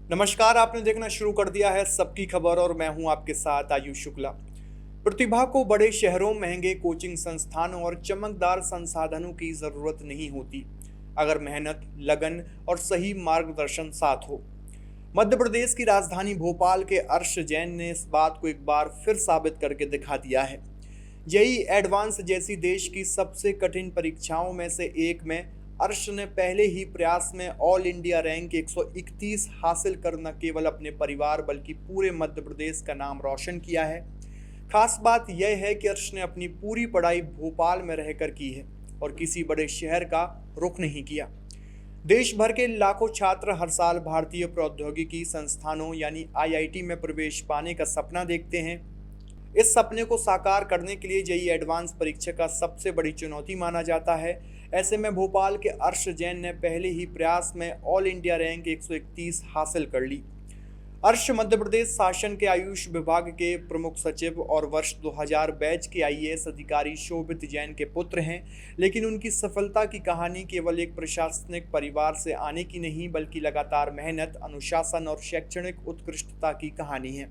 नमस्कार। आपने देखना शुरू कर दिया है सबकी खबर और मैं हूं आपके साथ आयुष शुक्ला। प्रतिभा को बड़े शहरों, महंगे कोचिंग संस्थानों और चमकदार संसाधनों की जरूरत नहीं होती, अगर मेहनत, लगन और सही मार्गदर्शन साथ हो। मध्य प्रदेश की राजधानी भोपाल के अर्श जैन ने इस बात को एक बार फिर साबित करके दिखा दिया है। जेईई एडवांस जैसी देश की सबसे कठिन परीक्षाओं में से एक में अर्श ने पहले ही प्रयास में ऑल इंडिया रैंक 131 हासिल कर न केवल अपने परिवार बल्कि पूरे मध्य प्रदेश का नाम रोशन किया है। खास बात यह है कि अर्श ने अपनी पूरी पढ़ाई भोपाल में रहकर की है और किसी बड़े शहर का रुख नहीं किया। देश भर के लाखों छात्र हर साल भारतीय प्रौद्योगिकी संस्थानों यानी आईआईटी में प्रवेश पाने का सपना देखते हैं। इस सपने को साकार करने के लिए जेईई एडवांस परीक्षा का सबसे बड़ी चुनौती माना जाता है। ऐसे में भोपाल के अर्श जैन ने पहले ही प्रयास में ऑल इंडिया रैंक 131 हासिल कर ली। अर्श मध्य प्रदेश शासन के आयुष विभाग के प्रमुख सचिव और वर्ष 2000 बैच के आईएएस अधिकारी शोभित जैन के पुत्र हैं, लेकिन उनकी सफलता की कहानी केवल एक प्रशासनिक परिवार से आने की नहीं बल्कि लगातार मेहनत, अनुशासन और शैक्षणिक उत्कृष्टता की कहानी है।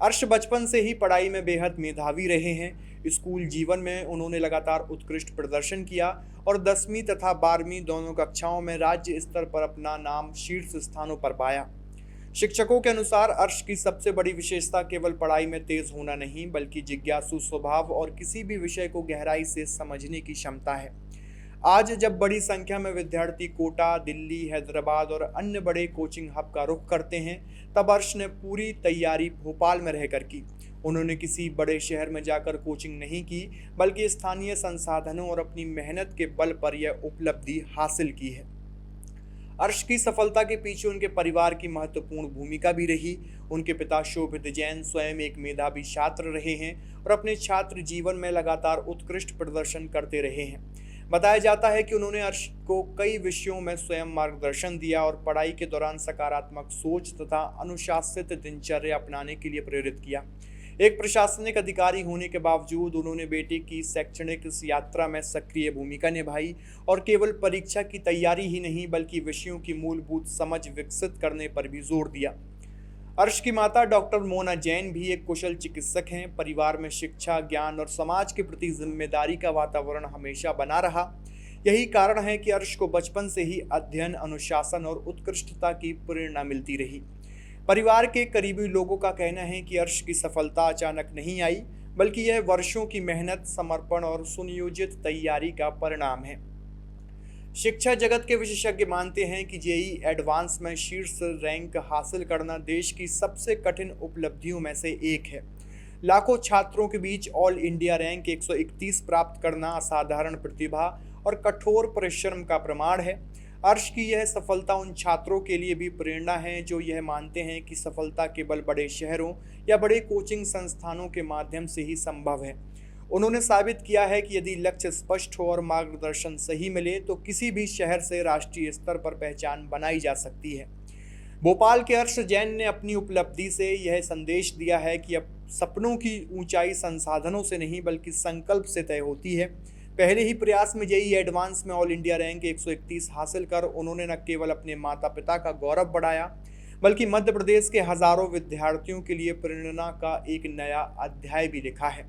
अर्श बचपन से ही पढ़ाई में बेहद मेधावी रहे हैं। स्कूल जीवन में उन्होंने लगातार उत्कृष्ट प्रदर्शन किया और 10वीं तथा 12वीं दोनों कक्षाओं में राज्य स्तर पर अपना नाम शीर्ष स्थानों पर पाया। शिक्षकों के अनुसार अर्श की सबसे बड़ी विशेषता केवल पढ़ाई में तेज होना नहीं बल्कि जिज्ञासु स्वभाव और किसी भी विषय को गहराई से समझने की क्षमता है। आज जब बड़ी संख्या में विद्यार्थी कोटा, दिल्ली, हैदराबाद और अन्य बड़े कोचिंग हब का रुख करते हैं, तब अर्श ने पूरी तैयारी भोपाल में रहकर की। उन्होंने किसी बड़े शहर में जाकर कोचिंग नहीं की बल्कि स्थानीय संसाधनों और अपनी मेहनत के बल पर यह उपलब्धि हासिल की है। अर्श की सफलता के पीछे उनके परिवार की महत्वपूर्ण भूमिका भी रही। उनके पिता शोभित जैन स्वयं एक मेधावी छात्र रहे हैं और अपने छात्र जीवन में लगातार उत्कृष्ट प्रदर्शन करते रहे हैं। बताया जाता है कि उन्होंने अर्श को कई विषयों में स्वयं मार्गदर्शन दिया और पढ़ाई के दौरान सकारात्मक सोच तथा अनुशासित दिनचर्या अपनाने के लिए प्रेरित किया। एक प्रशासनिक अधिकारी होने के बावजूद उन्होंने बेटे की शैक्षणिक इस यात्रा में सक्रिय भूमिका निभाई और केवल परीक्षा की तैयारी ही नहीं बल्कि विषयों की मूलभूत समझ विकसित करने पर भी जोर दिया। अर्श की माता डॉक्टर मोना जैन भी एक कुशल चिकित्सक हैं। परिवार में शिक्षा, ज्ञान और समाज के प्रति जिम्मेदारी का वातावरण हमेशा बना रहा। यही कारण है कि अर्श को बचपन से ही अध्ययन, अनुशासन और उत्कृष्टता की प्रेरणा मिलती रही। परिवार के करीबी लोगों का कहना है कि अर्श की सफलता अचानक नहीं आई बल्कि यह वर्षों की मेहनत, समर्पण और सुनियोजित तैयारी का परिणाम है। शिक्षा जगत के विशेषज्ञ मानते हैं कि जेईई एडवांस में शीर्ष रैंक हासिल करना देश की सबसे कठिन उपलब्धियों में से एक है। लाखों छात्रों के बीच ऑल इंडिया रैंक 131 प्राप्त करना असाधारण प्रतिभा और कठोर परिश्रम का प्रमाण है। अर्श की यह सफलता उन छात्रों के लिए भी प्रेरणा है जो यह मानते हैं कि सफलता केवल बड़े शहरों या बड़े कोचिंग संस्थानों के माध्यम से ही संभव है। उन्होंने साबित किया है कि यदि लक्ष्य स्पष्ट हो और मार्गदर्शन सही मिले तो किसी भी शहर से राष्ट्रीय स्तर पर पहचान बनाई जा सकती है। भोपाल के अर्श जैन ने अपनी उपलब्धि से यह संदेश दिया है कि अब सपनों की ऊंचाई संसाधनों से नहीं बल्कि संकल्प से तय होती है। पहले ही प्रयास में जेईई एडवांस में ऑल इंडिया रैंक 131 हासिल कर उन्होंने न केवल अपने माता पिता का गौरव बढ़ाया बल्कि मध्य प्रदेश के हजारों विद्यार्थियों के लिए प्रेरणा का एक नया अध्याय भी लिखा है।